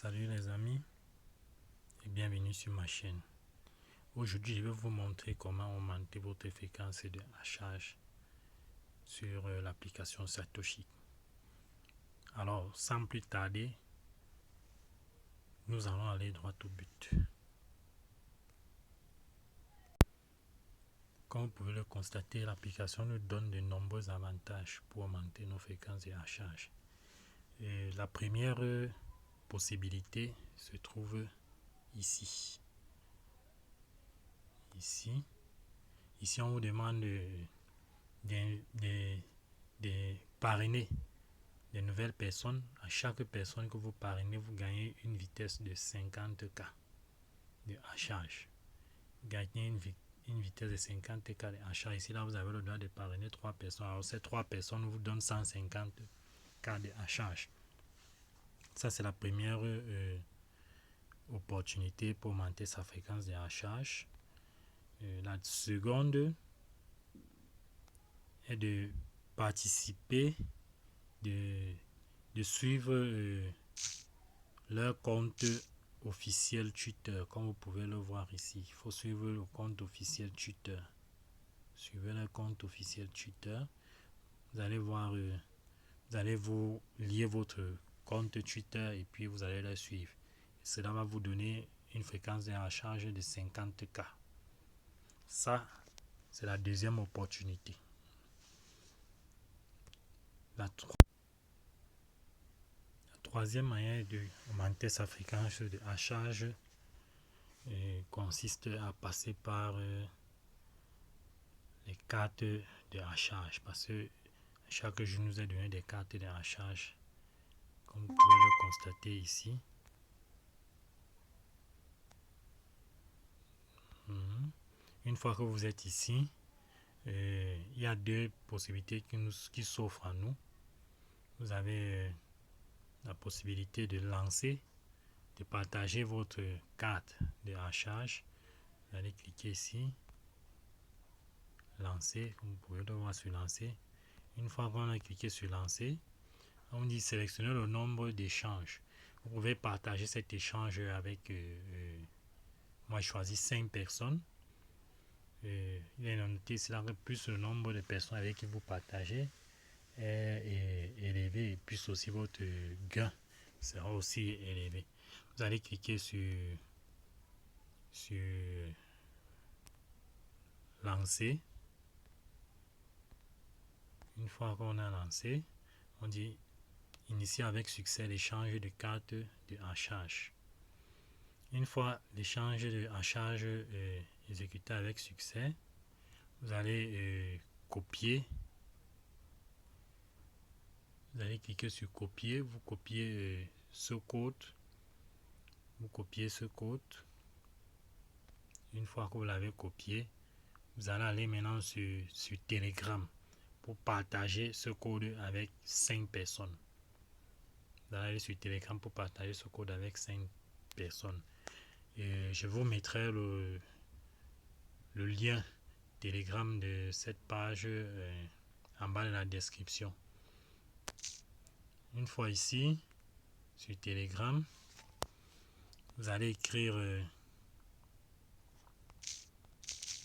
Salut les amis et bienvenue sur ma chaîne. Aujourd'hui, je vais vous montrer comment augmenter votre fréquence de hachage sur l'application Satoshi. Alors, sans plus tarder, nous allons aller droit au but. Comme vous pouvez le constater, l'application nous donne de nombreux avantages pour augmenter nos fréquences de hachage. Et la première possibilité se trouve ici. Ici, on vous demande de parrainer des nouvelles personnes. À chaque personne que vous parrainez, vous gagnez une vitesse de 50K de hachage. Gagnez une vitesse de 50K de hachage. Ici, là, vous avez le droit de parrainer 3 personnes. Alors, ces 3 personnes vous donnent 150K de hachage. Ça, c'est la première opportunité pour augmenter sa fréquence de hachage. La seconde est de participer, de suivre leur compte officiel Twitter. Comme vous pouvez le voir ici, il faut suivre le compte officiel Twitter. Suivez le compte officiel Twitter. Vous allez voir, vous allez vous lier votre compte Twitter et puis vous allez le suivre. Cela va vous donner une fréquence de hachage de 50K. Ça, c'est la deuxième opportunité. La troisième manière d'augmenter sa fréquence de hachage consiste à passer par les cartes de hachage, parce que chaque jour nous est donné des cartes de hachage, comme vous pouvez le constater ici. Une fois que vous êtes ici, il y a deux possibilités qui s'offrent à nous. Vous avez la possibilité de lancer, de partager votre carte de hachage. Vous allez cliquer ici, lancer, vous pouvez le voir sur lancer. Une fois qu'on a cliqué sur lancer, on dit sélectionner le nombre d'échanges. Vous pouvez partager cet échange avec, moi je choisis 5 personnes. Il est noté cela que plus le nombre de personnes avec qui vous partagez est élevé, et plus aussi votre gain sera aussi élevé. Vous allez cliquer sur lancer. Une fois qu'on a lancé, on dit initier avec succès l'échange de cartes de hachage. Une fois l'échange de hachage exécuté avec succès, vous allez copier. Vous allez cliquer sur copier, vous copiez ce code. Vous copiez ce code. Une fois que vous l'avez copié, vous allez aller maintenant sur Telegram pour partager ce code avec 5 personnes. Vous allez aller sur Telegram pour partager ce code avec 5 personnes. Et je vous mettrai le lien Telegram de cette page en bas de la description. Une fois ici, sur Telegram, vous allez écrire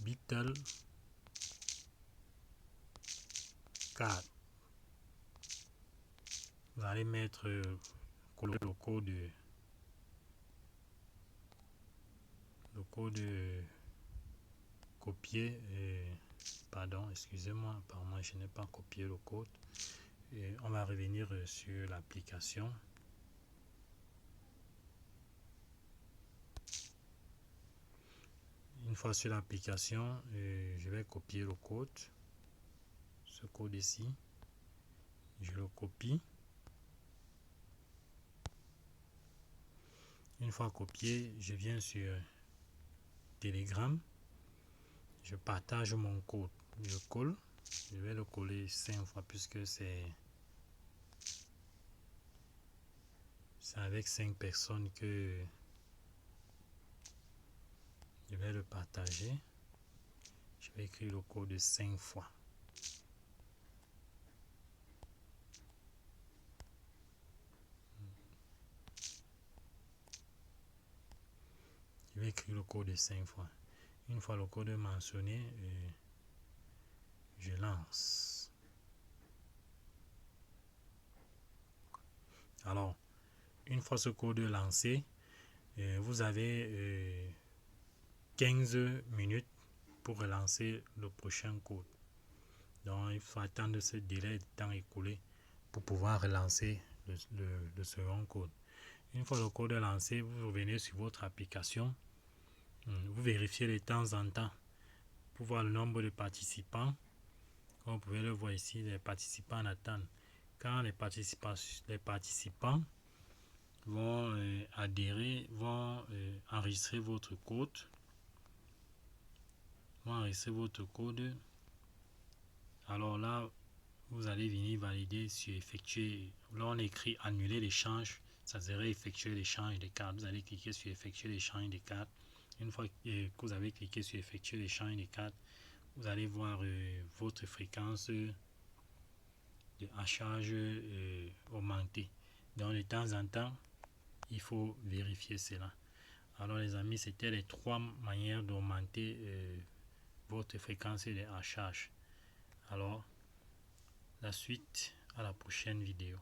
Beetle 4. Vous allez mettre le code copier. Pardon, excusez-moi, apparemment je n'ai pas copié le code. Et on va revenir sur l'application. Une fois sur l'application, je vais copier le code. Ce code ici, je le copie. Une fois copié, je viens sur Telegram. Je partage mon code. Je colle. Je vais le coller 5 fois puisque c'est avec 5 personnes que je vais le partager. Je vais écrire le code 5 fois. vais écrire le code 5 fois. Une fois le code mentionné, je lance. Alors, une fois ce code lancé, vous avez 15 minutes pour relancer le prochain code. Donc, il faut attendre ce délai de temps écoulé pour pouvoir relancer le second code. Une fois le code lancé, vous revenez sur votre application. Vous vérifiez de temps en temps pour voir le nombre de participants. Comme vous pouvez le voir ici, les participants en attendent. Quand les participants vont adhérer, vont enregistrer votre code. Alors là, vous allez venir valider sur effectuer. Là, on écrit annuler l'échange. Ça serait effectuer l'échange des cartes. Vous allez cliquer sur effectuer l'échange des cartes. Une fois que vous avez cliqué sur effectuer l'échange des cartes, vous allez voir votre fréquence de hachage augmenter. Donc, de temps en temps, il faut vérifier cela. Alors, les amis, c'était les 3 manières d'augmenter votre fréquence de hachage. Alors, la suite à la prochaine vidéo.